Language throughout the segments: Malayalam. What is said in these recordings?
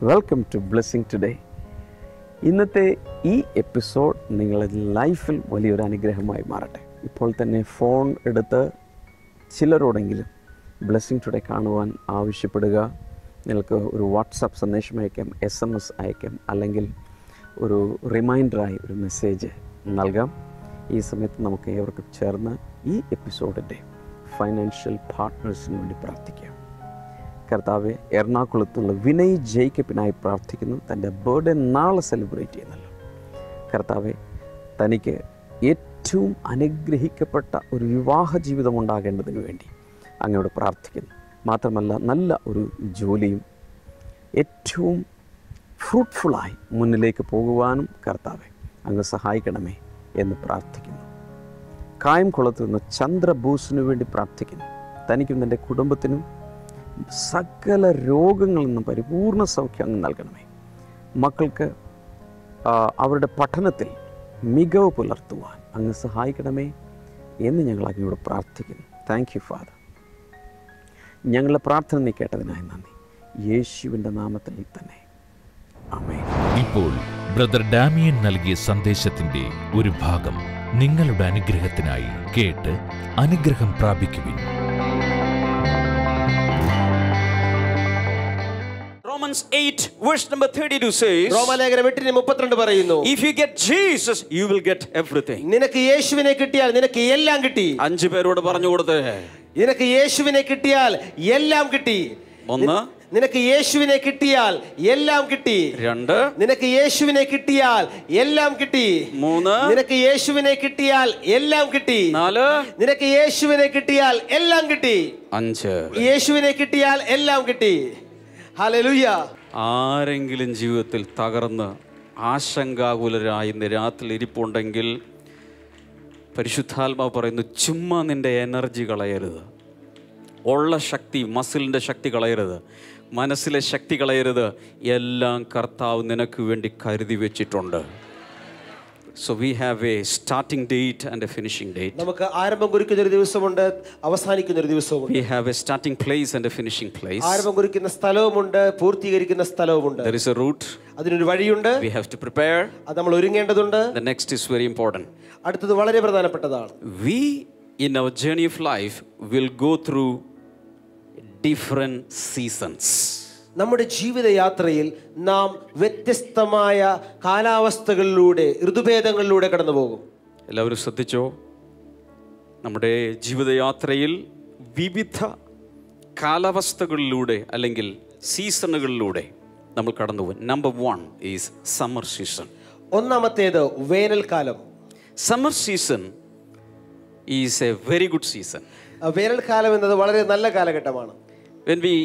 Welcome to blessing today. ഇന്നത്തെ ഈ എപ്പിസോഡ് നിങ്ങളുടെ ലൈഫിൽ വലിയൊരു അനുഗ്രഹമായി മാറട്ടെ. ഇപ്പോൾ തന്നെ ഫോൺ എടുത്ത് ചിലരോടെങ്കിലും ബ്ലെസ്സിങ് ടുഡേ കാണുവാൻ ആവശ്യപ്പെടുക. നിങ്ങൾക്ക് ഒരു വാട്സാപ്പ് സന്ദേശം അയക്കാം, SMS അയക്കാം, അല്ലെങ്കിൽ ഒരു റിമൈൻഡറായി ഒരു മെസ്സേജ് നൽകാം. ഈ സമയത്ത് നമുക്ക് ഏവർക്കും ചേർന്ന് ഈ എപ്പിസോഡിൻ്റെ ഫൈനാൻഷ്യൽ പാർട്ട്നേഴ്സിന് വേണ്ടി പ്രാർത്ഥിക്കാം. കർത്താവെ, എറണാകുളത്തുള്ള വിനയ് ജേക്കബിനായി പ്രാർത്ഥിക്കുന്നു. തൻ്റെ ബർത്ത്ഡേ നാളെ സെലിബ്രേറ്റ് ചെയ്യുന്നല്ലോ. കർത്താവെ, തനിക്ക് ഏറ്റവും അനുഗ്രഹിക്കപ്പെട്ട ഒരു വിവാഹ ജീവിതം ഉണ്ടാകേണ്ടതിന് വേണ്ടി അങ്ങയോട് പ്രാർത്ഥിക്കുന്നു. മാത്രമല്ല, നല്ല ഒരു ജോലിയും ഏറ്റവും ഫ്രൂട്ട്ഫുള്ളായി മുന്നിലേക്ക് പോകുവാനും കർത്താവെ അങ്ങ് സഹായിക്കണമേ എന്ന് പ്രാർത്ഥിക്കുന്നു. കായംകുളത്ത് നിന്ന് ചന്ദ്രബോസിനു വേണ്ടി പ്രാർത്ഥിക്കുന്നു. തനിക്കും തൻ്റെ കുടുംബത്തിനും സകല രോഗങ്ങളിൽ നിന്നും പരിപൂർണ സൗഖ്യം അങ്ങ് നൽകണമേ. മക്കൾക്ക് അവരുടെ പഠനത്തിൽ മികവ് പുലർത്തുവാൻ അങ്ങ് സഹായിക്കണമേ എന്ന് ഞങ്ങൾ അങ്ങയോട് പ്രാർത്ഥിക്കുന്നു. Thank you father. ഞങ്ങളുടെ പ്രാർത്ഥന നീ കേട്ടതിനായി നന്ദി. യേശുവിൻ്റെ നാമത്തിൽ തന്നെ ആമേൻ. ഇപ്പോൾ ബ്രദർ ഡാമിയൻ നൽകിയ സന്ദേശത്തിന്റെ ഒരു ഭാഗം നിങ്ങളുടെ അനുഗ്രഹത്തിനായി കേട്ട് അനുഗ്രഹം പ്രാപിക്കുവിൻ. Romans 8 verse number 32 says, റോമാലേഖനം 8:32 പറയുന്നു, if you get Jesus you will get everything. നിനക്ക് യേശുവിനെ കിട്ടിയാൽ നിനക്ക് എല്ലാം കിട്ടി. 5 പേരോട് പറഞ്ഞു കൊടുത്തേ, നിനക്ക് യേശുവിനെ കിട്ടിയാൽ എല്ലാം കിട്ടി. 1, നിനക്ക് യേശുവിനെ കിട്ടിയാൽ എല്ലാം കിട്ടി. 2, നിനക്ക് യേശുവിനെ കിട്ടിയാൽ എല്ലാം കിട്ടി. 3, നിനക്ക് യേശുവിനെ കിട്ടിയാൽ എല്ലാം കിട്ടി. 4, നിനക്ക് യേശുവിനെ കിട്ടിയാൽ എല്ലാം കിട്ടി. 5. യേശുവിനെ കിട്ടിയാൽ എല്ലാം കിട്ടി. ഹല്ലേലൂയ. ആരെങ്കിലും ജീവിതത്തിൽ തകർന്ന് ആശങ്കാകുലരായി നിരാത്തിൽ ഇരിപ്പുണ്ടെങ്കിൽ പരിശുദ്ധാത്മാവ് പറയുന്നു, ചുമ്മാ നിന്റെ എനർജി കളയരുത്. ഉള്ള ശക്തി, മസിലിൻ്റെ ശക്തി കളയരുത്, മനസ്സിലെ ശക്തി കളയരുത്. എല്ലാം കർത്താവ് നിനക്ക് വേണ്ടി കരുതി വെച്ചിട്ടുണ്ട്. So we have a starting date and a finishing date. നമുക്ക് ആരംഭം കുറിക്കുന്ന ഒരു ദിവസമുണ്ട്, അവസാനിക്കുന്ന ഒരു ദിവസമുണ്ട്. We have a starting place and a finishing place. ആരംഭം കുറിക്കുന്ന സ്ഥലവുമുണ്ട്, പൂർത്തീകരിക്കുന്ന സ്ഥലവുമുണ്ട്. There is a route. അതിനൊരു വഴിയുണ്ട്. We have to prepare. അത് നമ്മൾ ഒരുങ്ങേണ്ടതുണ്ട്. The next is very important. അടുത്തത് വളരെ പ്രധാനപ്പെട്ടതാണ്. We in our journey of life will go through different seasons. നമ്മുടെ ജീവിതയാത്രയിൽ നാം വ്യത്യസ്തമായ കാലാവസ്ഥകളിലൂടെ, ഋതുഭേദങ്ങളിലൂടെ കടന്നു പോകും. എല്ലാവരും ശ്രദ്ധിച്ചോ, നമ്മുടെ ജീവിതയാത്രയിൽ വിവിധ കാലാവസ്ഥകളിലൂടെ അല്ലെങ്കിൽ സീസണുകളിലൂടെ നമ്മൾ കടന്നു പോകും. Number 1 is summer season. ഒന്നാമത്തേത് വേനൽക്കാലം. Summer season is A very good season. വേനൽക്കാലം എന്നത് വളരെ നല്ല കാലഘട്ടമാണ്. When we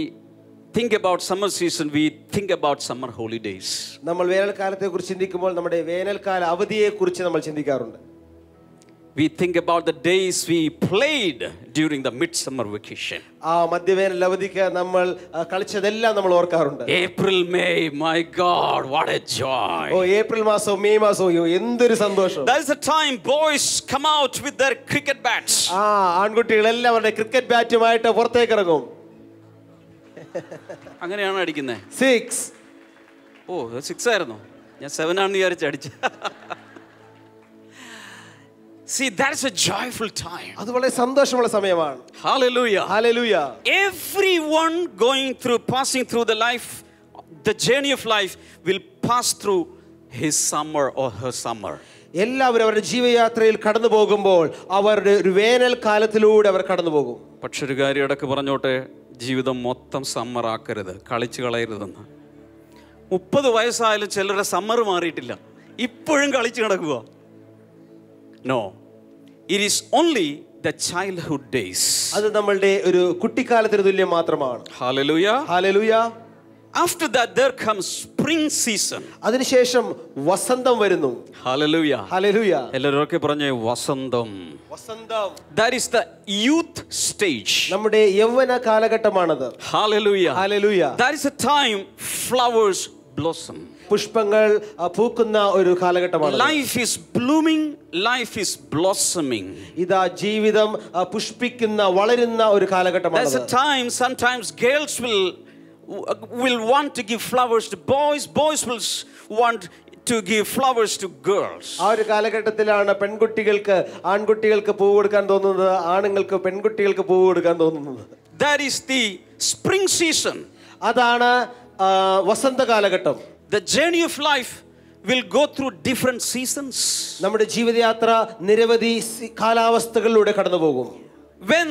think about summer season, we think about summer holidays. നമ്മൾ വേനൽക്കാലത്തെ കുറിച്ച് ചിന്തിക്കുമ്പോൾ നമ്മുടെ വേനൽക്കാല അവധിയെ കുറിച്ച് നമ്മൾ ചിന്തിക്കാറുണ്ട്. We think about the days we played during the midsummer vacation. ആ മധ്യവേനൽ അവധിക്ക് നമ്മൾ കളിച്ചതെല്ലാം നമ്മൾ ഓർക്കാറുണ്ട്. April, May, my God, what a joy. ഓ, ഏപ്രിൽ മാസവും മെയ് മാസവും എന്തൊരു സന്തോഷം. That is the time boys come out with their cricket bats. ആൺകുട്ടികളെല്ലാം അവരുടെ ക്രിക്കറ്റ് ബാറ്റുമായിട്ട് പുറത്തേക്ക് ഇറങ്ങും. അങ്ങനെയാണ് അടിക്കുന്നത്. 6. ഓ, 6 ആയിരുന്നു. ഞാൻ 7 ആണെന്ന് വിചാരിച്ച് അടിച്ചു. See, that is a joyful time. അത് വളരെ സന്തോഷമുള്ള സമയമാണ്. Hallelujah. Hallelujah. Everyone passing through the life, the journey of life will pass through his summer or her summer. എല്ലാവരും അവരുടെ ജീവിതയാത്രയിൽ കടന്നു പോകുമ്പോൾ അവരുടെ ഒരു വേനൽ കാലത്തിലൂടെ അവർ കടന്നു പോകും. പക്ഷെ ഒരു കാര്യം ഇടയ്ക്ക് പറഞ്ഞോട്ടെ, ജീവിതം മൊത്തം സമ്മർ ആക്കരുത്, കളിച്ചു കളയരുതെന്ന്. 30 വയസ്സായാലും ചിലരുടെ സമ്മർ മാറിയിട്ടില്ല, ഇപ്പോഴും കളിച്ചു കിടക്കുക. No, it is only the childhood days. അത് നമ്മളുടെ ഒരു കുട്ടിക്കാലത്തിന് തുല്യം മാത്രമാണ്. Hallelujah. Hallelujah. After that there comes spring season. അതിനുശേഷം വസന്തം വരുന്നു. Hallelujah. Hallelujah. എല്ലാവരും പറഞ്ഞേ വസന്തം. വസന്തം. That is the youth stage. നമ്മുടെ യൗവന കാലഘട്ടമാണത്. Hallelujah. Hallelujah. That is a time flowers blossom. പുഷ്പങ്ങൾ പൂക്കുന്ന ഒരു കാലഘട്ടമാണ്. Life is blooming, life is blossoming. ഇതാ ജീവിതം പുഷ്പിക്കുന്ന വളരുന്ന ഒരു കാലഘട്ടമാണ്. That's a time sometimes girls will will want to give flowers to boys. Boys will want to give flowers to girls. ആ ഒരു കാലഘട്ടത്തിലാണ് പെൺകുട്ടികൾക്ക് ആൺകുട്ടികൾക്ക് പൂവ് കൊടുക്കാൻ തോന്നുന്നത്, ആണുങ്ങൾക്ക് പെൺകുട്ടികൾക്ക് പൂവ് കൊടുക്കാൻ തോന്നുന്നത്. That is the spring season. അതാണ് വസന്ത കാലഘട്ടം. The journey of life will go through different seasons. നമ്മുടെ ജീവിതയാത്ര നിരവധി കാലാവസ്ഥകളിലൂടെ കടന്നു പോകും. When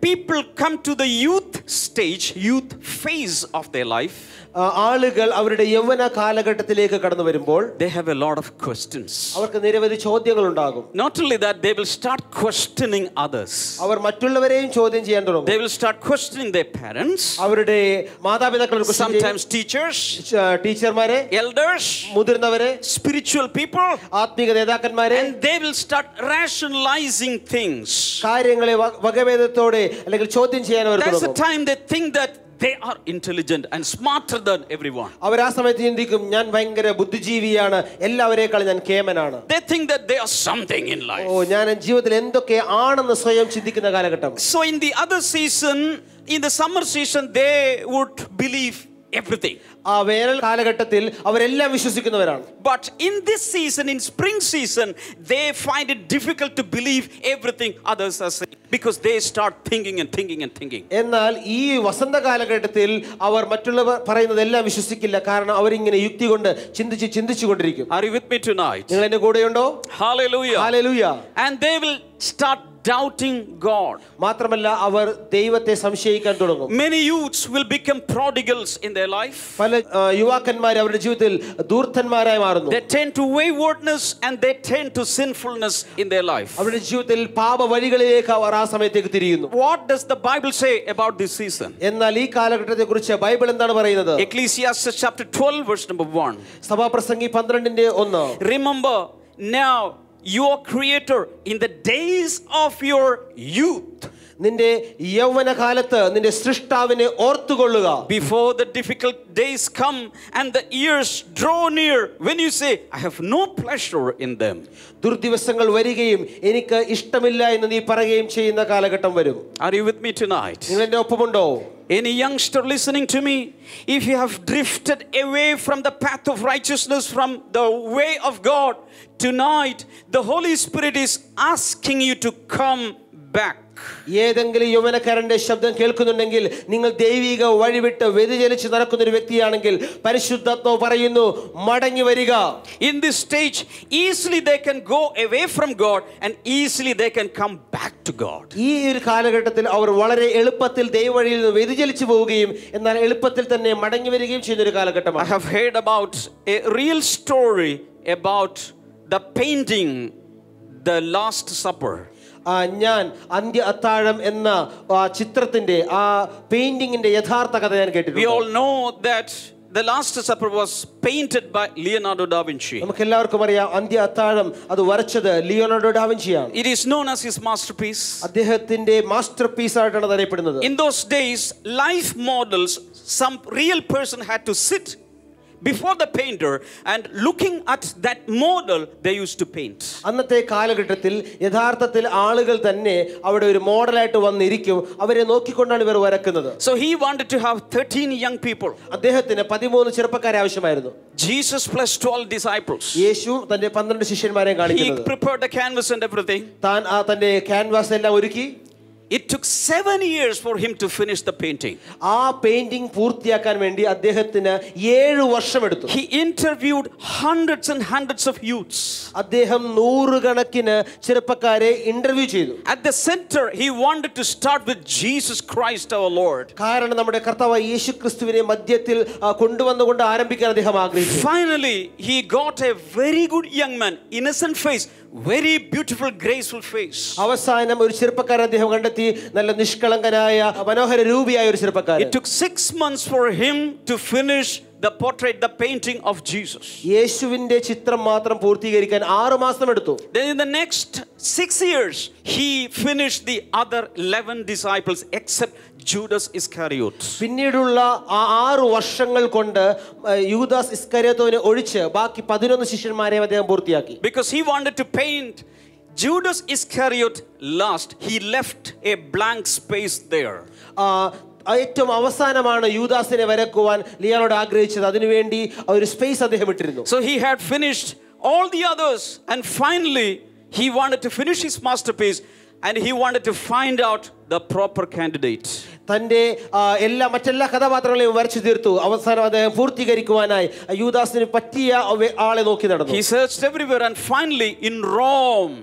people come to the youth stage, youth phase of their life, ആളുകൾ അവരുടെ യൗവന കാലഘട്ടത്തിലേക്ക് കടന്നു വരുമ്പോൾ they have a lot of questions. അവർക്ക് നിരവധി ചോദ്യങ്ങൾ ഉണ്ടാകും. Not only that, they will start questioning others. അവർ മറ്റുള്ളവരെയും ചോദ്യം ചെയ്യാൻ തുടങ്ങും. They will start questioning their parents, അവരുടെ മാതാപിതാക്കളെ, sometimes teachers, ടീച്ചർമാരെ, elders, മുതിർന്നവരെ, spiritual people, ആത്മീക നേതാക്കന്മാരെ. and they will start rationalizing things. കാര്യങ്ങളെ വകഭേദത്തോടെ അല്ലെങ്കിൽ ചോദ്യം ചെയ്യാൻ അവർ That's the തുടങ്ങും. time they think that they are intelligent and smarter than everyone. അവർ ആ സമയത്ത് ചിന്തിക്കും, ഞാൻ ഭയങ്കര ബുദ്ധിജീവിയാണ്, എല്ലാവരെക്കാൾ ഞാൻ കേമനാണ്. They think that they are something in life. ഓ, ഞാൻ ജീവിതത്തിൽ എന്തൊക്കെ ആണെന്ന് സ്വയം ചിന്തിക്കുന്ന കാലഘട്ടം. So in the other season, in the summer season, they would believe everything. ആ വേനൽ കാലഘട്ടത്തിൽ അവരെല്ലാം വിശ്വസിക്കുന്നവരാണ്. But in this season, in spring season, they find it difficult to believe everything others are saying, because they start thinking and thinking and thinking. എന്നാൽ ഈ വസന്ത കാലഘട്ടത്തിൽ അവർ മറ്റുള്ളവർ പറയുന്നതെല്ലാം വിശ്വസിക്കില്ല. കാരണം അവരിങ്ങനെ യുക്തി കൊണ്ട് ചിന്തിച്ചു കൊണ്ടിരിക്കും. Are you with me tonight? നിങ്ങൾ എന്റെ കൂടെയുണ്ടോ? Hallelujah. Hallelujah. And they will start doubting God. മാത്രമല്ല അവർ ദൈവത്തെ സംശയിക്കാൻ തുടങ്ങും. Many youths will become prodigals in their life. പല യുവാക്കന്മാർ അവരുടെ ജീവിതത്തിൽ ധൂർത്തന്മാരായി മാറുന്നു. They tend to waywardness and they tend to sinfulness in their life. അവരുടെ ജീവിതത്തിൽ പാപ വഴികളിലേക്ക് അവർ ആ സമയത്തേക്ക് തിരിയുന്നു. What does the Bible say about this season? എന്നാൽ ഈ കാലഘട്ടത്തെ കുറിച്ച് ബൈബിൾ എന്താണ് പറയുന്നത്? Ecclesiastes chapter 12 verse number 1. സഭാപ്രസംഗി 12:1. Remember now your creator in the days of your youth, നിന്റെ യൗവന കാലത്ത് നിന്റെ സൃഷ്ടാവിനെ ഓർത്തുകൊള്ളുക. before the difficult days come and the years draw near, when you say I have no pleasure in them. ദുർദിവസങ്ങൾ വരികയും എനിക്ക് ഇഷ്ടമില്ല എന്ന് നീ പറയുകയും ചെയ്യുന്ന കാലഘട്ടം വരും. Are you with me tonight? നിങ്ങൾ എന്റെ ഒപ്പമുണ്ടോ? Any youngster listening to me, if you have drifted away from the path of righteousness, from the way of God, tonight the Holy Spirit is asking you to come back. ഏതെങ്കിലും യൗവനക്കാരന്റെ ശബ്ദം കേൾക്കുന്നുണ്ടെങ്കിൽ, നിങ്ങൾ ദൈവിക വഴിവിട്ട് വ്യതിചലിച്ച് നടക്കുന്ന ഒരു വ്യക്തിയാണെങ്കിൽ, പരിശുദ്ധാത്മാവ് പറയുന്നു, മടങ്ങി വരിക. In this stage, easily they can go away from God and easily they can come back to God. ഈ ഒരു കാലഘട്ടത്തിൽ അവർ വളരെ എളുപ്പത്തിൽ ദൈവവഴിയിൽ നിന്ന് വ്യതിചലിച്ചു പോവുകയും എന്നാൽ എളുപ്പത്തിൽ തന്നെ മടങ്ങി വരികയും ചെയ്യുന്ന ഒരു കാലഘട്ടമാണ്. I have heard about a real story about the painting The Last Supper. ഞാൻ അന്ത്യ അത്താഴം എന്ന ചിത്രത്തിന്റെ ആ പെയിന്റിംഗിന്റെ യഥാർത്ഥ കഥ ഞാൻ കേട്ടിട്ടുണ്ട്. We all know that The Last Supper was painted by Leonardo da Vinci. നമുക്കെല്ലാവർക്കും അറിയാം, അന്ത്യ അത്താഴം അത് വരച്ചത് ലിയോനാർഡോ ഡാ വിഞ്ചിയാണ്. It is known as his masterpiece. അദ്ദേഹത്തിന്റെ മാസ്റ്റർ പീസ് ആയിട്ടാണ് അറിയപ്പെടുന്നത്. In those days, life models, some real person had to sit before the painter and looking at that model they used to paint. അന്നത്തെ കാലഘട്ടത്തിൽ യഥാർത്ഥത്തിൽ ആളുകൾ തന്നെ അവിടെ ഒരു മോഡലായിട്ട് വന്നിരിക്കും, അവരെ നോക്കിക്കൊണ്ടാണ് ഇവർ വരക്കുന്നത്. So he wanted to have 13 young people. അദ്ദേഹത്തിന് 13 ചെറുപ്പക്കാരെ ആവശ്യമായിരുന്നു. Jesus plus 12 disciples. യേശു തന്റെ 12 ശിഷ്യന്മാരെ കാണിക്കുന്നത്. He prepared the canvas and everything. താൻ തന്റെ ക്യാൻവാസ് എല്ലാം ഒരുക്കി. It took 7 years for him to finish the painting. ആ പെയിന്റിംഗ് പൂർത്തിയാക്കാൻ വേണ്ടി അദ്ദേഹത്തിന് 7 വർഷം എടുത്തു. He interviewed hundreds and hundreds of youths. അദ്ദേഹം നൂറുകണക്കിന് ചെറുപ്പക്കാരെ ഇന്റർവ്യൂ ചെയ്തു. At the center, he wanted to start with Jesus Christ our Lord. കാരണം നമ്മുടെ കർത്താവായ യേശുക്രിസ്തുവിനെ മധ്യത്തിൽ കൊണ്ടുവന്നുകൊണ്ട് ആരംഭിക്കാൻ അദ്ദേഹം ആഗ്രഹിച്ചു. Finally, he got a very good young man, innocent face, very beautiful, graceful face. അവസാനം ഒരു ചെറുപ്പക്കാരൻ അദ്ദേഹം കണ്ടെത്തി, നല്ല നിഷ്കളങ്കനായ മനോഹര രൂപിയായ ഒരു ചെറുപ്പക്കാരൻ. It took 6 months for him to finish the portrait, the painting of Jesus. യേശുവിന്റെ ചിത്രം മാത്രം പൂർത്തീകരിക്കാൻ 6 മാസം എടുത്തു. Then in the next 6 years, he finished the other 11 disciples except Judas Iscariot. പിന്നീടുള്ള ആ 6 വർഷങ്ങൾ കൊണ്ട് യൂദാസ് ഇസ്കരിയോത്തിനെ ഒഴിച്ച് ബാക്കി 11 ശിഷ്യന്മാരെ അദ്ദേഹം പൂർത്തിയാക്കി. Because he wanted to paint Judas Iscariot last, he left a blank space there. ഏറ്റവും അവസാനമാണ് യൂദാസിനെ വരക്കുവാൻ ലിയോനോട് ആഗ്രഹിച്ചത്. അതിനുവേണ്ടി ഒരു സ്പേസ് അദ്ദേഹം ഇട്ടിരുന്നു. So he had finished all the others, and finally he wanted to finish his masterpiece, and he wanted to find out the proper candidate. തന്റെ മറ്റെല്ലാ കഥാപാത്രങ്ങളെയും വരച്ചു തീർത്തു. അവസാനം അദ്ദേഹം പൂർത്തീകരിക്കുവാനായി യൂദാസിന് പറ്റിയ ആളെ നോക്കി നടന്നു. He searched everywhere, and finally in Rome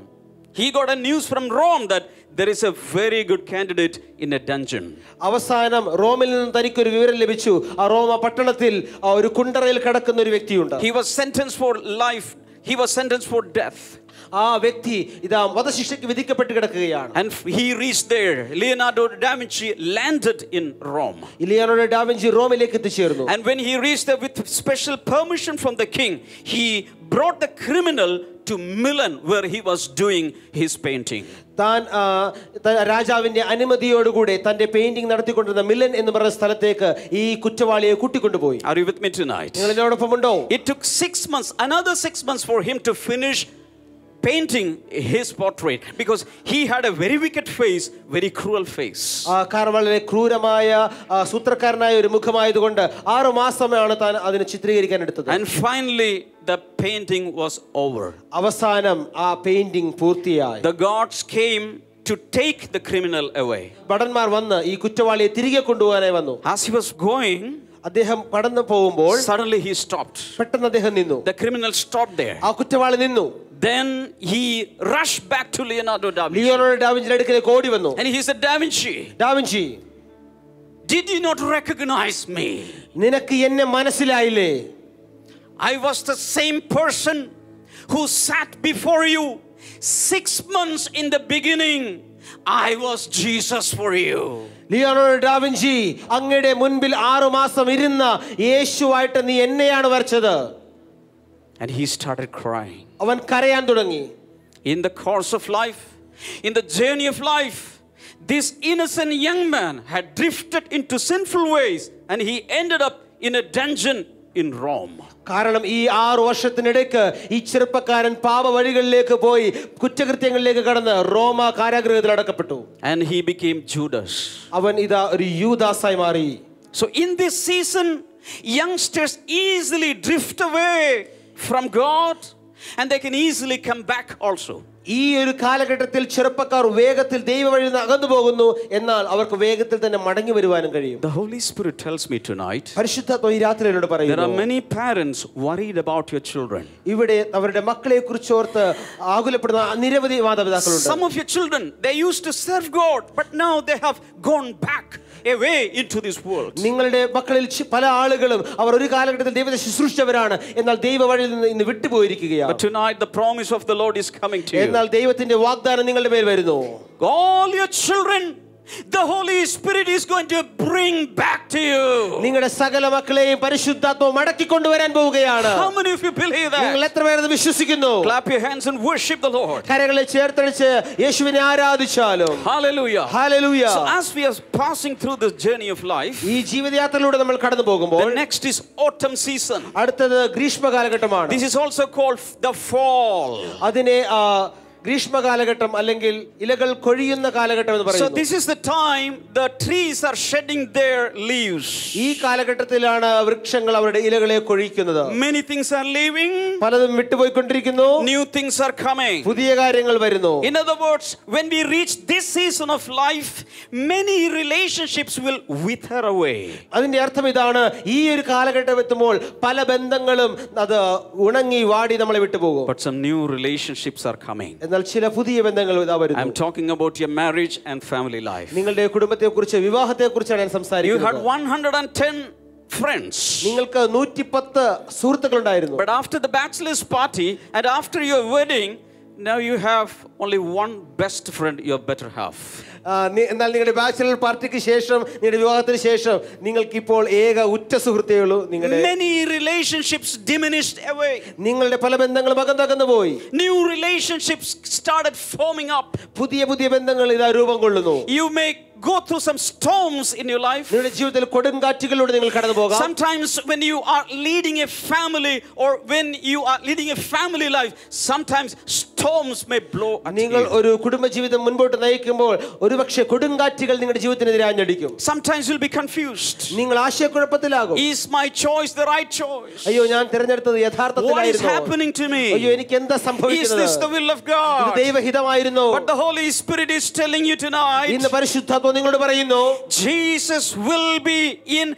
he got a news from Rome that there is a very good candidate in a dungeon. അവസാനം റോമിൽ നിന്ന് തനിക്കൊരു വിവരം ലഭിച്ചു. ആ റോമ പട്ടണത്തിൽ ഒരു കുണ്ടറയിൽ കിടക്കുന്ന ഒരു വ്യക്തിയുണ്ട്. He was sentenced for life. He was sentenced for death. ആ വ്യക്തി ഇതാ വധശിക്ഷയ്ക്ക് വിധിക്കപ്പെട്ട് കിടക്കുകയാണ്. And he reached there. Leonardo da Vinci landed in Rome. Leonardo da Vinci റോമിലേക്ക് എത്തിച്ചേർന്നു. And when he reached there with special permission from the king, he brought the criminal to Milan where he was doing his painting. താൻ രാജാവിന്റെ അനുമതിയോടുകൂടെ തന്റെ പെയിന്റിംഗ് നടത്തിക്കൊണ്ടിരുന്ന മിലൻ എന്ന് പറയുന്ന സ്ഥലത്തേക്ക് ഈ കുറ്റവാളിയെ കൂട്ടിക്കൊണ്ടുപോയി. Are you with me tonight? നിങ്ങൾ എന്നോടൊപ്പം ഉണ്ടോ? It took 6 months, another 6 months for him to finish painting his portrait, because he had a very wicked face, very cruel face. കാരണം വളരെ ക്രൂരമായ സൂത്രക്കാരനായ ഒരു മുഖമായതുകൊണ്ട് 6 മാസമാണ് താൻ അതിനെ ചിത്രീകരിക്കാൻ എടുത്തത്. And finally the painting was over. അവസാനം ആ പെയിന്റിംഗ് പൂർത്തിയായി. The gods came to take the criminal away. ഭടന്മാർ വന്ന് ഈ കുറ്റവാളിയെ തിരികെ കൊണ്ടുപോകാനായി വന്നു. As he was going, അദ്ദേഹം കടന്നു പോകുമ്പോൾ suddenly he stopped. പെട്ടെന്ന് അദ്ദേഹം നിന്നു. The criminal stopped there. ആ കുറ്റവാളി നിന്നു. Then he rushed back to Leonardo da Vinci. Leonardo da വിഞ്ചിയുടെ അടുക്കലേക്ക് ഓടി വന്നു. And he said, Da Vinci, ഡാ Vinci, did you not recognize me? നിനക്ക് എന്നെ മനസ്സിലായില്ലേ? I was the same person who sat before you 6 months in the beginning. I was Jesus for you. Leonardo da Vinci, അങ്ങയുടെ മുൻപിൽ 6 മാസം ഇരുന്ന യേശുവായിട്ട് നീ എന്നെയാണ് വരച്ചത്. And he started crying. അവൻ കരയാൻ തുടങ്ങി. In the course of life, in the journey of life, this innocent young man had drifted into sinful ways, and he ended up in a dungeon in Rome. കാരണം ഈ 6 വർഷത്തിനിടയ്ക്ക് ഈ ചെറുപ്പക്കാരൻ പാപ വഴികളിലേക്ക് പോയി കുറ്റകൃത്യങ്ങളിലേക്ക് കടന്ന് റോമ കാരാഗൃഹത്തിൽ അടക്കപ്പെട്ടു. And he became Judas. അവൻ ഇതാ ഒരു യൂദാസായി മാറി. So in this season, youngsters easily drift away from God, and they can easily come back also. ഈ ഒരു കാലഘട്ടത്തിൽ ചെറുപ്പക്കാർ വേഗത്തിൽ ദൈവവഴിയിൽ നിന്ന് അകന്നു പോകുന്നു. എന്നാൽ അവർക്ക് വേഗത്തിൽ തന്നെ മടങ്ങി വരുവാനും കഴിയും. The Holy Spirit tells me tonight, പരിശുദ്ധാത്മ ഈ രാത്രി എന്നോട് there പറയുന്നു, are many parents worried about your children. ഇവിടെ അവരുടെ മക്കളെ കുറിച്ച് ഓർത്ത് ആകുലപ്പെടുന്ന നിരവധി മാതാപിതാക്കളുണ്ട്. Some of your children, they used to serve God, but now they have gone back away into this world. നിങ്ങളുടെ മക്കളിൽ പല ആളുകളും അവർ ഒരു കാലഘട്ടത്തിൽ ദൈവത്തെ ശുശ്രൂഷിച്ചവരാണ്, എന്നാൽ ദൈവവഴിയിൽ നിന്ന് ഇന്ന് വിട്ടുപോയിരിക്കുകയാണ്. But tonight the promise of the Lord is coming to you. എന്നാൽ ദൈവത്തിന്റെ വാഗ്ദാനം നിങ്ങളുടെ മേൽ വരുന്നു. All your children, the Holy Spirit is going to bring back to you. നിങ്ങളുടെ സകല മക്കളെയും പരിശുദ്ധാത്മാവ് മടക്കി കൊണ്ടുവരാൻ പോവുകയാണ്. How many of you believe that? നിങ്ങൾ എത്ര പേർ വിശ്വസിക്കുന്നു? Clap your hands and worship the Lord. കരങ്ങളെ ചേർത്തടിച്ച് യേശുവിനെ ആരാധിച്ചാലും. Hallelujah. Hallelujah. So as we are passing through this journey of life, ഈ ജീവിതയാത്രയിലൂടെ നമ്മൾ കടന്നു പോകുമ്പോൾ the next is autumn season. അടുത്തത് ഗ്രീഷ്മ കാലഘട്ടമാണ്. This is also called the fall. അതിനെ ഗ്രീഷ്മ കാലഘട്ടം അല്ലെങ്കിൽ ഇലകൾ കൊഴിയുന്ന കാലഘട്ടം എന്ന് So പറയുന്നു. this is the time the trees are shedding their leaves. ഈ കാലഘട്ടത്തിലാണ് വൃക്ഷങ്ങൾ അവരുടെ ഇലകളെ കൊഴിക്കുന്നത്. Many things are leaving, പലതും വിട്ടുപോയിക്കൊണ്ടിരിക്കുന്നു. new things are coming. പുതിയ കാര്യങ്ങൾ വരുന്നു. In other words, when we reach this season of life, many relationships will wither away. അതിന്റെ അർത്ഥം ഇതാണ്, ഈ ഒരു കാലഘട്ടം എത്തുമ്പോൾ പല ബന്ധങ്ങളും അത് ഉണങ്ങി വാടി നമ്മളെ വിട്ടുപോകും. But some new relationships are coming. എന്നാൽ ചില പുതിയ ബന്ധങ്ങൾ ഇതാ വരുന്നു. I'm talking about your marriage and family life. നിങ്ങളുടെ കുടുംബത്തെക്കുറിച്ച് വിവാഹത്തെക്കുറിച്ചാണ് ഞാൻ You had സംസാരിക്കുന്നത്. 110 friends. നിങ്ങൾക്ക് 110 സുഹൃത്തുക്കളുണ്ടായിരുന്നു. But after the bachelor's party and after your wedding, now you have only one best friend, your better half. എന്നാൽ നിങ്ങളുടെ ബാച്ചലർ പാർട്ടിക്ക് ശേഷം നിങ്ങളുടെ വിവാഹത്തിന് ശേഷം നിങ്ങൾക്ക് ഇപ്പോൾ ഏക ഉറ്റ സുഹൃത്തേ ഉള്ളൂ. നിങ്ങളുടെ Many relationships diminished away. നിങ്ങളുടെ പല ബന്ധങ്ങളും അകന്നകന്നു പോയി. New relationships started forming up. പുതിയ പുതിയ ബന്ധങ്ങൾ ഇതാ രൂപം കൊള്ളുന്നു. You may go through some storms in your life. നിങ്ങളുടെ ജീവിതത്തിൽ കൊടുങ്കാറ്റുകളിലൂടെ നിങ്ങൾ കടന്നു പോകാം. Sometimes when you are leading a family or when you are leading a family life, sometimes storms may blow at നിങ്ങൾ you. ഒരു കുടുംബജീവിതം മുൻപോട്ട് നയിക്കുമ്പോൾ ഒരുപക്ഷെ കൊടുങ്കാറ്റുകൾ നിങ്ങളുടെ ജീവിതത്തിനെതിരെ ആഞ്ഞടിക്കും. Sometimes you'll be confused. നിങ്ങൾ ആശയക്കുഴപ്പത്തിലാകും. Is my choice the right choice? അയ്യോ, ഞാൻ തിരഞ്ഞെടുത്തത് What is യഥാർത്ഥത്തിലായിരുന്നോ? happening to me? അയ്യോ, എനിക്ക് എന്താ Is സംഭവിക്കുന്നത്? this the will of ഇത് God? ദൈവഹിതമായിരുന്നോ? But the Holy Spirit is telling you tonight, ഇന്ന് പരിശുദ്ധാത്മാവ് നിങ്ങളോട് പറയുന്നു, Jesus will be in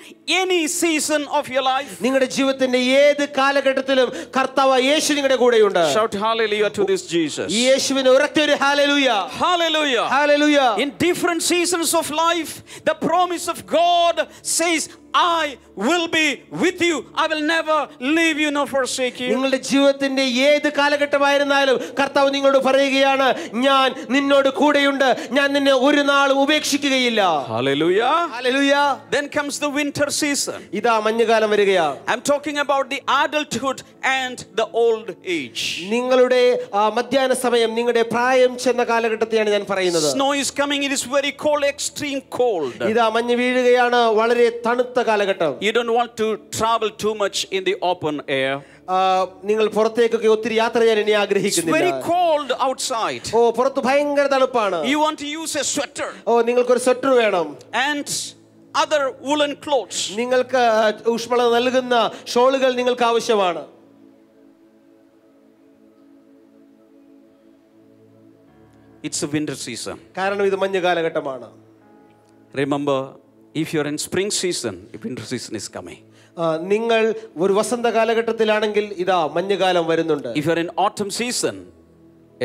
any season of your life. നിങ്ങളുടെ ജീവിതത്തിന്റെ ഏത് കാലഘട്ടത്തിലും കർത്താവ് യേശു നിങ്ങളുടെ കൂടെയുണ്ട്. Shout hallelujah to this Jesus. ഈ യേശുവിന് ഉറക്കെ ഒരു hallelujah. Hallelujah. Hallelujah. In different seasons of life, the promise of God says, I will be with you. I will never leave you nor forsake you. നിങ്ങളുടെ ജീവിതത്തിന്റെ ഏത് കാലഘട്ടമായിരുന്നാലും കർത്താവ് നിങ്ങളോട് പറയുകയാണ്, ഞാൻ നിന്നോട് കൂടെയുണ്ട്, ഞാൻ നിന്നെ ഒരു നാളും ഉപേക്ഷിക്കുകയില്ല. Hallelujah. Hallelujah. Then comes the winter season. ഇതാ മഞ്ഞുകാലം വരികയാ. I'm talking about the adulthood and the old age. നിങ്ങളുടെ മധ്യാഹ്ന സമയം, നിങ്ങളുടെ പ്രായം ചെന്ന കാലഘട്ടത്തെയാണ് ഞാൻ പറയുന്നത്. Snow is coming. It is very cold, extreme cold. ഇതാ മഞ്ഞ് വീഴുകയാണ്, വളരെ തണുത്ത കാലഘട്ടം. You don't want to travel too much in the open air. നിങ്ങൾ പുറത്തേക്കൊക്കെ ഒത്തിരി യാത്ര ചെയ്യാൻ ഇനി It's ആഗ്രഹിക്കുന്നില്ല. very cold outside. ഓ, പുറത്ത് ഭയങ്കര തണുപ്പാണ്. You want to use a sweater ഓ, നിങ്ങൾക്കൊരു സ്വെറ്റർ വേണം. and other woolen clothes. നിങ്ങൾക്ക് ഊഷ്മളത നൽകുന്ന ഷോളുകൾ നിങ്ങൾക്ക് ആവശ്യമാണ്. It's a winter season. കാരണം ഇത് മഞ്ഞ് കാലഘട്ടമാണ്. Remember, if you're in spring season, winter season is coming. നിങ്ങൾ ഒരു വസന്ത കാലഘട്ടത്തിലാണെങ്കിൽ ഇതാ മഞ്ഞുകാലം വരുന്നുണ്ട്. If you're in autumn season,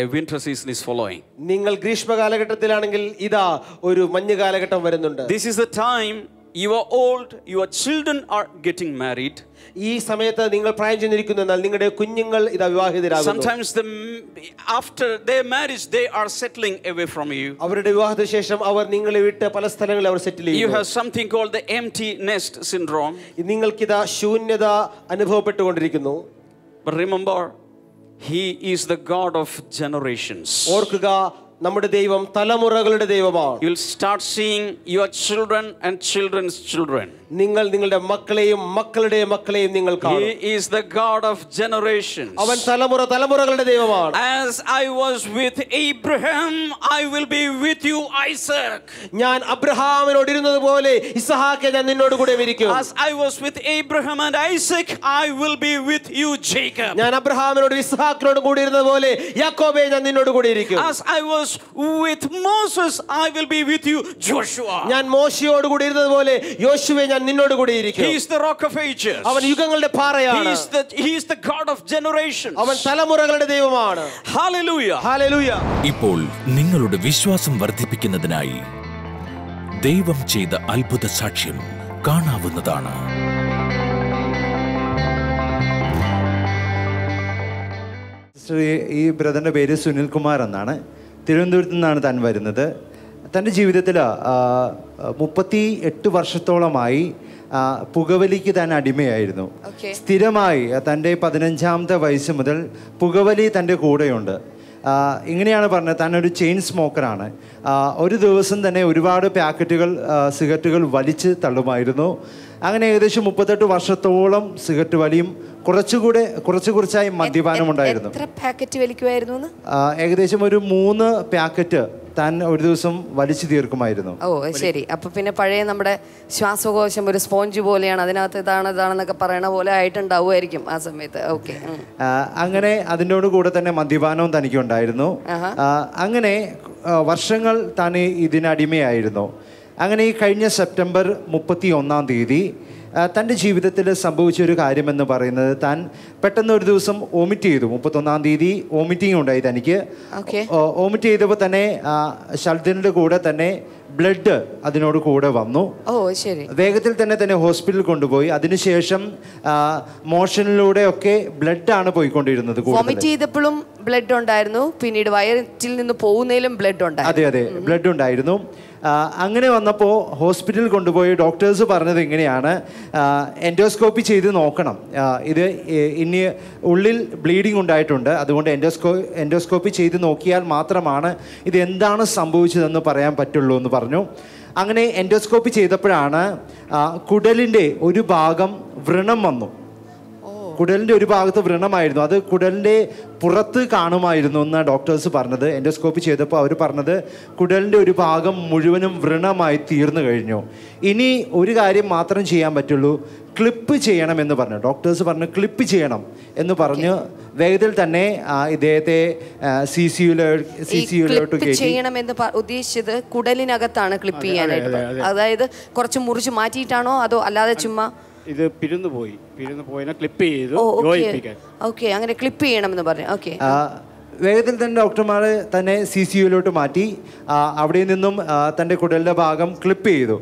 a winter season is following. നിങ്ങൾ ഗ്രീഷ്മ കാലഘട്ടത്തിലാണെങ്കിൽ ഇതാ ഒരു മഞ്ഞ് കാലഘട്ടം വരുന്നുണ്ട്. This is the time you are old, your children are getting married. ഈ സമയത്ത് നിങ്ങൾ പ്രായം ചെന്നിരിക്കുന്നു, എന്നാൽ നിങ്ങളുടെ കുഞ്ഞുങ്ങൾ ഇതാ വിവാഹിതരാകുന്നു. Sometimes after their marriage they are settling away from you. അവരുടെ വിവാഹത്തിന് ശേഷം അവർ നിങ്ങളെ വിട്ട് പല സ്ഥലങ്ങളിൽ അവർ സെറ്റിൽ You ചെയ്യുന്നു. have something called the empty nest syndrome. നിങ്ങൾക്കിതാ ശൂന്യത അനുഭവപ്പെട്ടുകൊണ്ടിരിക്കുന്നു. But remember, He is the God of generations. ഓർക്കുക, നമ്മുടെ ദൈവം തലമുറകളുടെ ദൈവമാണ്. You will start seeing your children and children's children. നിങ്ങൾ നിങ്ങളുടെ മക്കളെയും മക്കളുടെ മക്കളെയും നിങ്ങൾ കാണും. He is the God of generations. അവൻ തലമുറകളുടെ ദൈവമാണ്. As I was with Abraham, I will be with you, Isaac. ഞാൻ അബ്രഹാമിനോട് ഇരുന്നത് പോലെ ഇസ്ഹാക്കേ, ഞാൻ നിന്നോട് കൂടെ ഇരിക്കും. As I was with Abraham and Isaac, I will be with you, Jacob. ഞാൻ അബ്രഹാമിനോട് ഇസ്ഹാക്കിനോട് കൂടി ഇരുന്നത് പോലെ യാക്കോബേ, ഞാൻ നിന്നോട് കൂടെ ഇരിക്കും. As I was with Moses, I will be with you, Joshua. ഞാൻ മോശയോട് കൂടി ഇരുന്നത് പോലെ യോശുവേ, ഞാൻ നിന്നോട് കൂടെ ഇരിക്കും. He is the rock of ages. അവൻ യുഗങ്ങളുടെ പാറയാണ്. He is the God of generations. അവൻ തലമുറകളുടെ ദൈവമാണ്. Hallelujah. ഹല്ലേലൂയ. ഇപ്പോൾ നിങ്ങളുടെ വിശ്വാസം വർദ്ധിപ്പിക്കുന്നതിനായി ദൈവം ചെയ്ത അത്ഭുത സാക്ഷ്യം കാണാവുന്നതാണ്. ഈ ബ്രദറിൻ്റെ പേര് സുനിൽ കുമാർ എന്നാണ്. തിരുവനന്തപുരത്തു നിന്നാണ് താൻ വരുന്നത്. തൻ്റെ ജീവിതത്തിൽ 38 വർഷത്തോളമായി പുകവലിക്ക് താൻ അടിമയായിരുന്നു. സ്ഥിരമായി തൻ്റെ 15ാമത്തെ വയസ്സ് മുതൽ പുകവലി തൻ്റെ കൂടെയുണ്ട്. ഇങ്ങനെയാണ് പറഞ്ഞത്, താൻ ഒരു ചെയിൻ സ്മോക്കറാണ്. ഒരു ദിവസം തന്നെ ഒരുപാട് പാക്കറ്റുകൾ സിഗരറ്റുകൾ വലിച്ച് തള്ളുമായിരുന്നു. അങ്ങനെ ഏകദേശം 38 വർഷത്തോളം സിഗരറ്റ് വലിയും കുറച്ചായി മദ്യപാനം ഉണ്ടായിരുന്നു. ഏകദേശം ഒരു 3 പാക്കറ്റ് താൻ ഒരു ദിവസം വലിച്ചു തീർക്കുമായിരുന്നു. ഓ ശരി. അപ്പൊ പിന്നെ പഴയ നമ്മുടെ ശ്വാസകോശം ഒരു സ്പോഞ്ച് പോലെയാണ്, അതിനകത്ത് ഇതാണെന്നൊക്കെ പറയണ പോലെ ആയിട്ടുണ്ടാവുമായിരിക്കും ആ സമയത്ത്. ഓക്കെ. അങ്ങനെ അതിനോട് കൂടെ തന്നെ മദ്യപാനവും തനിക്കുണ്ടായിരുന്നു. അങ്ങനെ വർഷങ്ങൾ താൻ ഇതിനടിമയായിരുന്നു. അങ്ങനെ ഈ കഴിഞ്ഞ സെപ്റ്റംബർ 31-ാം തീയതി തൻ്റെ ജീവിതത്തിൽ സംഭവിച്ച ഒരു കാര്യമെന്ന് പറയുന്നത്, താൻ പെട്ടെന്ന് ഒരു ദിവസം വോമിറ്റ് ചെയ്തു. 31-ാം തീയതി വോമിറ്റിംഗ് ഉണ്ടായി തനിക്ക്. വോമിറ്റ് ചെയ്തപ്പോൾ തന്നെ ശബ്ദത്തിൻ്റെ കൂടെ തന്നെ ബ്ലഡ് അതിനോട് കൂടെ വന്നു. വേഗത്തിൽ തന്നെ ഹോസ്പിറ്റലിൽ കൊണ്ടുപോയി. അതിനുശേഷം മോഷനിലൂടെ ഒക്കെ ബ്ലഡാണ് പോയിക്കൊണ്ടിരുന്നത്. വോമിറ്റ് ചെയ്തപ്പോഴും ബ്ലഡ് ഉണ്ടായിരുന്നു, പിന്നീട് വയറ്റിൽ നിന്ന് പോകുന്നതിലും ബ്ലഡ് ഉണ്ടായിരുന്നു. അതെ, ബ്ലഡ് ഉണ്ടായിരുന്നു. അങ്ങനെ വന്നപ്പോൾ ഹോസ്പിറ്റലിൽ കൊണ്ടുപോയി ഡോക്ടേഴ്സ് പറഞ്ഞത് ഇങ്ങനെയാണ്, എൻഡോസ്കോപ്പി ചെയ്ത് നോക്കണം, ഇത് ഇനി ഉള്ളിൽ ബ്ലീഡിങ് ഉണ്ടായിട്ടുണ്ട്, അതുകൊണ്ട് എൻഡോസ്കോപ്പി ചെയ്ത് നോക്കിയാൽ മാത്രമാണ് ഇത് എന്താണ് സംഭവിച്ചതെന്ന് പറയാൻ പറ്റുള്ളൂ എന്ന് പറഞ്ഞു. അങ്ങനെ എൻഡോസ്കോപ്പി ചെയ്തപ്പോഴാണ് കുടലിൻ്റെ ഒരു ഭാഗം വ്രണം വന്നു. കുടലിൻ്റെ ഒരു ഭാഗത്ത് വ്രണമായിരുന്നു. അത് കുടലിൻ്റെ പുറത്ത് കാണുമായിരുന്നു എന്നാണ് ഡോക്ടേഴ്സ് പറഞ്ഞത്. എൻഡോസ്കോപ്പി ചെയ്തപ്പോൾ അവർ പറഞ്ഞത് കുടലിൻ്റെ ഒരു ഭാഗം മുഴുവനും വ്രണമായി തീർന്നു കഴിഞ്ഞു. ഇനി ഒരു കാര്യം മാത്രം ചെയ്യാൻ പറ്റുള്ളൂ, ക്ലിപ്പ് ചെയ്യണമെന്ന് പറഞ്ഞു. ഡോക്ടേഴ്സ് പറഞ്ഞു ക്ലിപ്പ് ചെയ്യണം എന്ന് പറഞ്ഞ് വേഗത്തിൽ തന്നെ ഇദ്ദേഹത്തെ CCUലോട്ട് ചെയ്യണമെന്ന് ഉദ്ദേശിച്ചത് കുടലിനകത്താണ് ക്ലിപ്പ് ചെയ്യാനായിട്ട്. അതായത് കുറച്ച് മുറിച്ച് മാറ്റിയിട്ടാണോ അതോ അല്ലാതെ ചുമ്മാ ഇത് പിരിന്നു പോയി ക്ലിപ്പ് ചെയ്തു. ഓക്കെ, അങ്ങനെ ക്ലിപ്പ് ചെയ്യണമെന്ന് പറഞ്ഞു. ഓക്കെ, വേഗത്തിൽ തന്നെ ഡോക്ടർമാർ തന്നെ CCUലോട്ട് മാറ്റി അവിടെ നിന്നും തൻ്റെ കുടലിൻ്റെ ഭാഗം ക്ലിപ്പ് ചെയ്തു.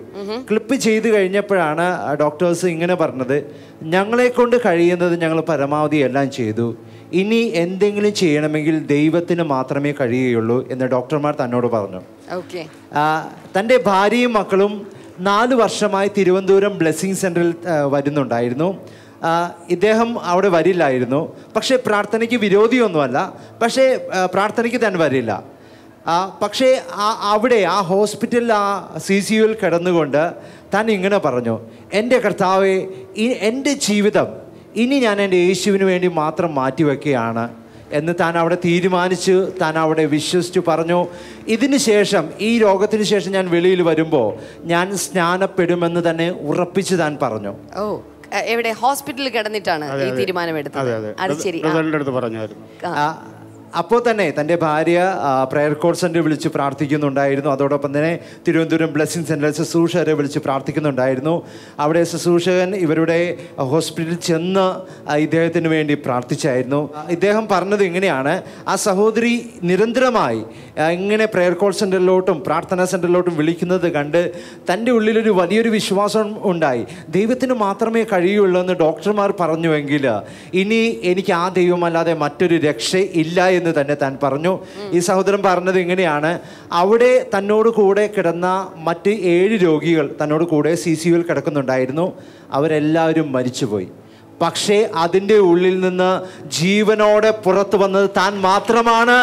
ക്ലിപ്പ് ചെയ്ത് കഴിഞ്ഞപ്പോഴാണ് ഡോക്ടേഴ്സ് ഇങ്ങനെ പറഞ്ഞത്, ഞങ്ങളെ കൊണ്ട് കഴിയുന്നത് ഞങ്ങൾ പരമാവധി എല്ലാം ചെയ്തു, ഇനി എന്തെങ്കിലും ചെയ്യണമെങ്കിൽ ദൈവത്തിന് മാത്രമേ കഴിയുകയുള്ളൂ എന്ന് ഡോക്ടർമാർ തന്നോട് പറഞ്ഞു. തൻ്റെ ഭാര്യയും മക്കളും 4 വർഷമായി തിരുവനന്തപുരം ബ്ലെസ്സിങ് സെൻറ്ററിൽ വരുന്നുണ്ടായിരുന്നു. ഇദ്ദേഹം അവിടെ വരില്ലായിരുന്നു. പക്ഷേ പ്രാർത്ഥനയ്ക്ക് വിരോധിയൊന്നുമല്ല, പക്ഷേ പ്രാർത്ഥനയ്ക്ക് താൻ വരില്ല. പക്ഷേ അവിടെ ആ ഹോസ്പിറ്റലിൽ CCUവിൽ കിടന്നുകൊണ്ട് താൻ ഇങ്ങനെ പറഞ്ഞു, എൻ്റെ കർത്താവേ, എൻ്റെ ജീവിതം ഇനി ഞാൻ എൻ്റെ യേശുവിന് വേണ്ടി മാത്രം മാറ്റിവെക്കുകയാണ് എന്ന് താൻ അവിടെ തീരുമാനിച്ച് താൻ അവിടെ വിശ്വസിച്ചു പറഞ്ഞു. ഇതിന് ശേഷം, ഈ രോഗത്തിന് ശേഷം ഞാൻ വെളിയിൽ വരുമ്പോൾ ഞാൻ സ്നാനപ്പെടുമെന്ന് തന്നെ ഉറപ്പിച്ച് താൻ പറഞ്ഞു. എവിടെ ഹോസ്പിറ്റലിൽ കിടന്നിട്ടാണ് ഈ തീരുമാനമെടുത്തത്? അത് ശരി. അപ്പോൾ തന്നെ തൻ്റെ ഭാര്യ പ്രയർ കോൾ സെൻ്റർ വിളിച്ച് പ്രാർത്ഥിക്കുന്നുണ്ടായിരുന്നു. അതോടൊപ്പം തന്നെ തിരുവനന്തപുരം ബ്ലെസ്സിങ് സെൻ്ററിൽ ശുശ്രൂഷകരെ വിളിച്ച് പ്രാർത്ഥിക്കുന്നുണ്ടായിരുന്നു. അവിടെ ശുശ്രൂഷകൻ ഇവരുടെ ഹോസ്പിറ്റലിൽ ചെന്ന് ഇദ്ദേഹത്തിന് വേണ്ടി പ്രാർത്ഥിച്ചായിരുന്നു. ഇദ്ദേഹം പറഞ്ഞത് ഇങ്ങനെയാണ്, ആ സഹോദരി നിരന്തരമായി ഇങ്ങനെ പ്രയർ കോൾ സെൻ്ററിലോട്ടും പ്രാർത്ഥനാ സെൻ്ററിലോട്ടും വിളിക്കുന്നത് കണ്ട് തൻ്റെ ഉള്ളിലൊരു വലിയൊരു വിശ്വാസം ഉണ്ടായി. ദൈവത്തിന് മാത്രമേ കഴിയുള്ളൂ എന്ന് ഡോക്ടർമാർ പറഞ്ഞുവെങ്കിൽ ഇനി എനിക്ക് ആ ദൈവമല്ലാതെ മറ്റൊരു രക്ഷ ഇല്ല എന്ന് തന്നെ താൻ പറഞ്ഞു. ഈ സഹോദരൻ പറഞ്ഞത് ഇങ്ങനെയാണ്, അവിടെ തന്നോട് കൂടെ കിടന്ന മറ്റ് 7 രോഗികൾ തന്നോട് കൂടെ CCUവിൽ കിടക്കുന്നുണ്ടായിരുന്നു. അവരെല്ലാവരും മരിച്ചുപോയി. പക്ഷേ അതിൻ്റെ ഉള്ളിൽ നിന്ന് ജീവനോടെ പുറത്തു വന്നത് താൻ മാത്രമാണ്.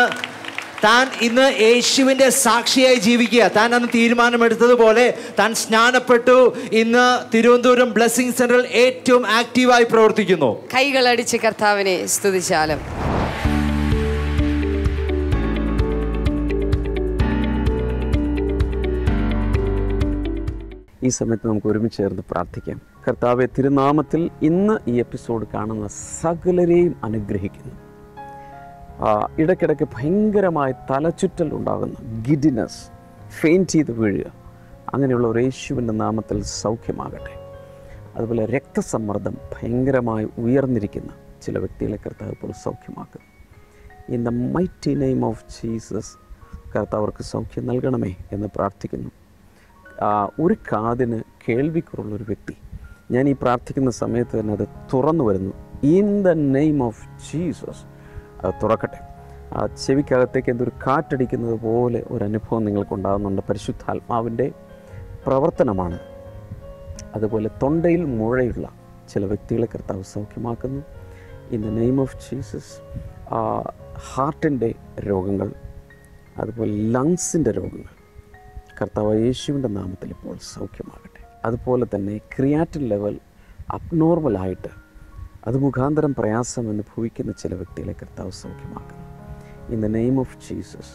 താൻ ഇന്ന് യേശുവിൻ്റെ സാക്ഷിയായി ജീവിക്കുക. താൻ അന്ന് തീരുമാനമെടുത്തതുപോലെ താൻ സ്നാനപ്പെട്ടു. ഇന്ന് തിരുവനന്തപുരം ബ്ലെസ്സിങ് സെൻ്ററിൽ ഏറ്റവും ആക്റ്റീവായി പ്രവർത്തിക്കുന്നു. കൈകളടിച്ച് കർത്താവിനെ സ്തുതിച്ചാലും. ഈ സമയത്ത് നമുക്ക് ഒരുമിച്ച് ചേർന്ന് പ്രാർത്ഥിക്കാം. കർത്താവെ, തിരുനാമത്തിൽ ഇന്ന് ഈ എപ്പിസോഡ് കാണുന്ന സകലരെയും അനുഗ്രഹിക്കുന്നു. ഇടയ്ക്കിടയ്ക്ക് ഭയങ്കരമായ തലചുറ്റൽ ഉണ്ടാകുന്ന ഗിഡിനെസ്, ഫെയിൻറ്റ് ചെയ്ത് വീഴുക, അങ്ങനെയുള്ള ഒരു യേശുവിൻ്റെ നാമത്തിൽ സൗഖ്യമാകട്ടെ. അതുപോലെ രക്തസമ്മർദ്ദം ഭയങ്കരമായി ഉയർന്നിരിക്കുന്ന ചില വ്യക്തികളെ കർത്താവ് ഇപ്പോൾ സൗഖ്യമാക്കുന്നു. In the mighty name of Jesus കർത്താവ് അവർക്ക് സൗഖ്യം നൽകണമേ എന്ന് പ്രാർത്ഥിക്കുന്നു. ഒരു കാതിന് കേൾവിക്കുറവുള്ളൊരു വ്യക്തി, ഞാൻ ഈ പ്രാർത്ഥിക്കുന്ന സമയത്ത് തന്നെ അത് തുറന്നു വരുന്നു. In the name of Jesus അത് തുറക്കട്ടെ. ആ ചെവിക്കകത്തേക്ക് എന്തൊരു കാറ്റടിക്കുന്നത് പോലെ ഒരു അനുഭവം നിങ്ങൾക്കുണ്ടാകുന്നുണ്ട്. പരിശുദ്ധാത്മാവിൻ്റെ പ്രവർത്തനമാണ്. അതുപോലെ തൊണ്ടയിൽ മുഴയുള്ള ചില വ്യക്തികളെ കർത്താവ് സൗഖ്യമാക്കുന്നു. In the name of Jesus ഹാർട്ടിൻ്റെ രോഗങ്ങൾ, അതുപോലെ ലങ്സിൻ്റെ രോഗങ്ങൾ കർത്താവ് യേശുവിൻ്റെ നാമത്തിൽ ഇപ്പോൾ സൗഖ്യമാകട്ടെ. അതുപോലെ തന്നെ ക്രിയാറ്റിൻ ലെവൽ അബ്നോർമലായിട്ട് അത് മുഖാന്തരം പ്രയാസം അനുഭവിക്കുന്ന ചില വ്യക്തികളെ കർത്താവ് സൗഖ്യമാക്കുന്നു. In the name of Jesus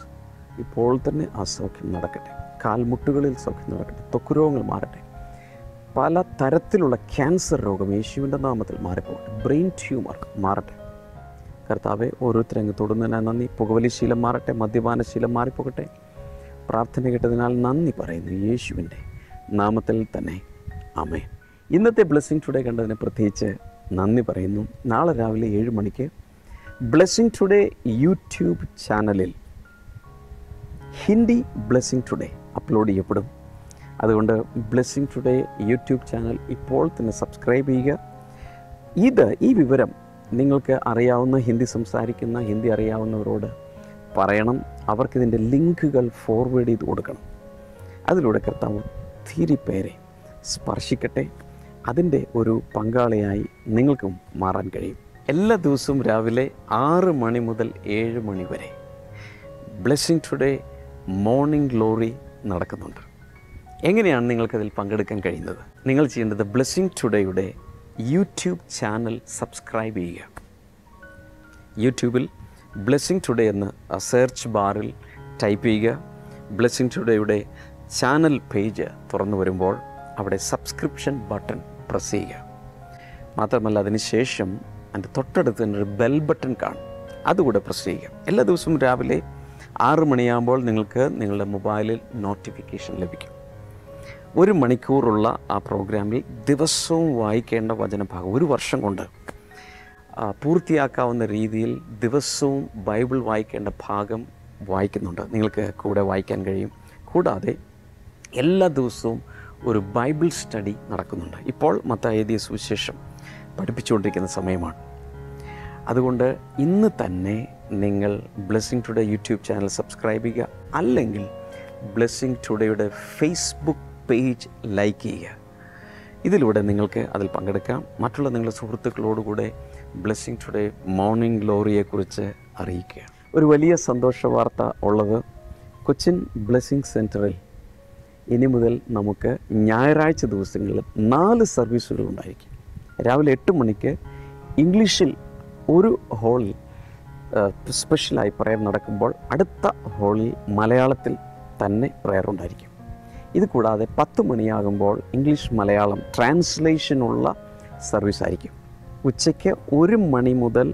ഇപ്പോൾ തന്നെ ആ സൗഖ്യം നടക്കട്ടെ. കാൽമുട്ടുകളിൽ സൗഖ്യം നടക്കട്ടെ. ത്വക്ക് രോഗങ്ങൾ മാറട്ടെ. പല തരത്തിലുള്ള ക്യാൻസർ രോഗം യേശുവിൻ്റെ നാമത്തിൽ മാറിപ്പോകട്ടെ. ബ്രെയിൻ ട്യൂമർ മാറട്ടെ. കർത്താവെ, ഓരോരുത്തരങ്ങ് തൊടുന്നതിനാൽ നന്ദി. പുകവലി ശീലം മാറട്ടെ. മദ്യപാന ശീലം മാറിപ്പോകട്ടെ. പ്രാർത്ഥന കേട്ടതിനാൽ നന്ദി പറയുന്നു യേശുവിൻ്റെ നാമത്തിൽ തന്നെ. ആമേൻ. ഇന്നത്തെ ബ്ലെസ്സിങ് ടുഡേ കണ്ടതിന് പ്രത്യേകിച്ച് നന്ദി പറയുന്നു. നാളെ രാവിലെ 7 മണിക്ക് ബ്ലെസ്സിങ് ടുഡേ യൂട്യൂബ് ചാനലിൽ ഹിന്ദി ബ്ലെസ്സിങ് ടുഡേ അപ്ലോഡ് ചെയ്യപ്പെടും. അതുകൊണ്ട് ബ്ലെസ്സിങ് ടുഡേ യൂട്യൂബ് ചാനൽ ഇപ്പോൾ തന്നെ സബ്സ്ക്രൈബ് ചെയ്യുക. ഈ വിവരം നിങ്ങൾക്ക് അറിയാവുന്ന ഹിന്ദി അറിയാവുന്നവരോട് പറയണം. അവർക്കിതിൻ്റെ ലിങ്കുകൾ ഫോർവേഡ് ചെയ്ത് കൊടുക്കണം. അതിലൂടെ കർത്താവ് ഒത്തിരി പേരെ സ്പർശിക്കട്ടെ. അതിൻ്റെ ഒരു പങ്കാളിയായി നിങ്ങൾക്കും മാറാൻ കഴിയും. എല്ലാ ദിവസവും രാവിലെ 6 മണി മുതൽ 7 മണി വരെ ബ്ലെസ്സിങ് ടുഡേ മോർണിംഗ് ഗ്ലോറി നടക്കുന്നുണ്ട്. എങ്ങനെയാണ് നിങ്ങൾക്കതിൽ പങ്കെടുക്കാൻ കഴിയുന്നത്? നിങ്ങൾ ചെയ്യേണ്ടത് ബ്ലെസ്സിങ് ടുഡേയുടെ യൂട്യൂബ് ചാനൽ സബ്സ്ക്രൈബ് ചെയ്യുക. യൂട്യൂബിൽ ബ്ലെസ്സിങ് ടുഡേ എന്ന് സെർച്ച് ബാറിൽ ടൈപ്പ് ചെയ്യുക. ബ്ലെസ്സിങ് ടുഡേയുടെ ചാനൽ പേജ് തുറന്നു വരുമ്പോൾ അവിടെ സബ്സ്ക്രിപ്ഷൻ ബട്ടൺ പ്രസ് ചെയ്യുക. മാത്രമല്ല അതിനുശേഷം അതിൻ്റെ തൊട്ടടുത്ത് തന്നെ ഒരു ബെൽ ബട്ടൺ കാണും, അതുകൂടെ പ്രസ് ചെയ്യുക. എല്ലാ ദിവസവും രാവിലെ 6 മണിയാകുമ്പോൾ നിങ്ങൾക്ക് നിങ്ങളുടെ മൊബൈലിൽ നോട്ടിഫിക്കേഷൻ ലഭിക്കും. 1 മണിക്കൂറുള്ള ആ പ്രോഗ്രാമിൽ ദിവസവും വായിക്കേണ്ട വചനഭാഗം 1 വർഷം കൊണ്ട് പൂർത്തിയാക്കാവുന്ന രീതിയിൽ ദിവസവും ബൈബിൾ വായിക്കേണ്ട ഭാഗം വായിക്കുന്നുണ്ട്. നിങ്ങൾക്ക് കൂടെ വായിക്കാൻ കഴിയും. കൂടാതെ എല്ലാ ദിവസവും ഒരു ബൈബിൾ സ്റ്റഡി നടക്കുന്നുണ്ട്. ഇപ്പോൾ മത്തായി എഴുതിയ സുവിശേഷം പഠിപ്പിച്ചുകൊണ്ടിരിക്കുന്ന സമയമാണ്. അതുകൊണ്ട് ഇന്ന് തന്നെ നിങ്ങൾ blessing today YouTube channel subscribe ചെയ്യുക. അല്ലെങ്കിൽ ബ്ലെസ്സിങ് ടുഡേയുടെ ഫേസ്ബുക്ക് പേജ് ലൈക്ക് ചെയ്യുക. ഇതിലൂടെ നിങ്ങൾക്ക് അതിൽ പങ്കെടുക്കാം. മറ്റുള്ള നിങ്ങളുടെ സുഹൃത്തുക്കളോടുകൂടെ ബ്ലെസ്സിങ് ടുഡേ മോർണിംഗ് ഗ്ലോറിയെക്കുറിച്ച് അറിയിക്കുക. ഒരു വലിയ സന്തോഷ വാർത്ത ഉള്ളത്, കൊച്ചിൻ ബ്ലെസ്സിങ് സെൻറ്ററിൽ ഇനി മുതൽ നമുക്ക് ഞായറാഴ്ച ദിവസങ്ങളിൽ 4 സർവീസുകൾ ഉണ്ടായിരിക്കും. രാവിലെ 8 മണിക്ക് ഇംഗ്ലീഷിൽ ഒരു ഹോളിൽ സ്പെഷ്യലായി പ്രയർ നടക്കുമ്പോൾ അടുത്ത ഹോളിൽ മലയാളത്തിൽ തന്നെ പ്രയർ ഉണ്ടായിരിക്കും. ഇത് കൂടാതെ 10 മണിയാകുമ്പോൾ ഇംഗ്ലീഷ് മലയാളം ട്രാൻസ്ലേഷനുള്ള സർവീസ് ആയിരിക്കും. ഉച്ചയ്ക്ക് 1 മണി മുതൽ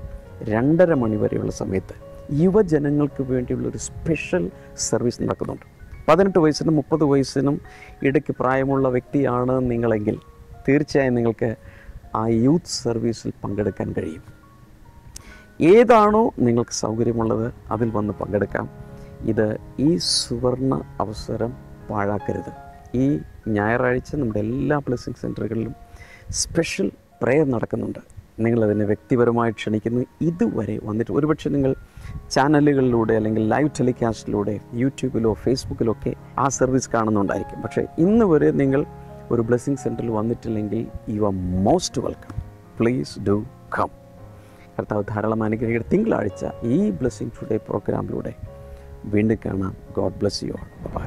2:30 മണി വരെയുള്ള സമയത്ത് യുവജനങ്ങൾക്ക് വേണ്ടിയുള്ളൊരു സ്പെഷ്യൽ സർവീസ് നടക്കുന്നുണ്ട്. 18 വയസ്സിനും 30 വയസ്സിനും ഇടയ്ക്ക് പ്രായമുള്ള വ്യക്തിയാണ് നിങ്ങളെങ്കിൽ തീർച്ചയായും നിങ്ങൾക്ക് ആ യൂത്ത് സർവീസിൽ പങ്കെടുക്കാൻ കഴിയും. ഏതാണോ നിങ്ങൾക്ക് സൗകര്യമുള്ളത് അതിൽ വന്ന് പങ്കെടുക്കാം. ഈ സുവർണ അവസരം പാഴാക്കരുത്. ഈ ഞായറാഴ്ച നമ്മുടെ എല്ലാ ബ്ലെസ്സിങ് സെൻറ്ററുകളിലും സ്പെഷ്യൽ പ്രയർ നടക്കുന്നുണ്ട്. നിങ്ങളതിനെ വ്യക്തിപരമായി ക്ഷണിക്കുന്നു. ഇതുവരെ വന്നിട്ട് ഒരുപക്ഷെ നിങ്ങൾ ചാനലുകളിലൂടെ അല്ലെങ്കിൽ ലൈവ് ടെലികാസ്റ്റിലൂടെ യൂട്യൂബിലോ ഫേസ്ബുക്കിലോ ഒക്കെ ആ സർവീസ് കാണുന്നുണ്ടായിരിക്കും. പക്ഷേ ഇന്ന് വരെ നിങ്ങൾ ഒരു ബ്ലെസ്സിങ് സെൻറ്ററിൽ വന്നിട്ടില്ലെങ്കിൽ you are most welcome. Please do come. കർത്താവ് ധാരാളം അനുഗ്രഹിക്കട്ടെ. തിങ്കളാഴ്ച ഈ ബ്ലെസ്സിങ് ടുഡേ പ്രോഗ്രാമിലൂടെ വീണ്ടും കാണാം. God bless you all. By.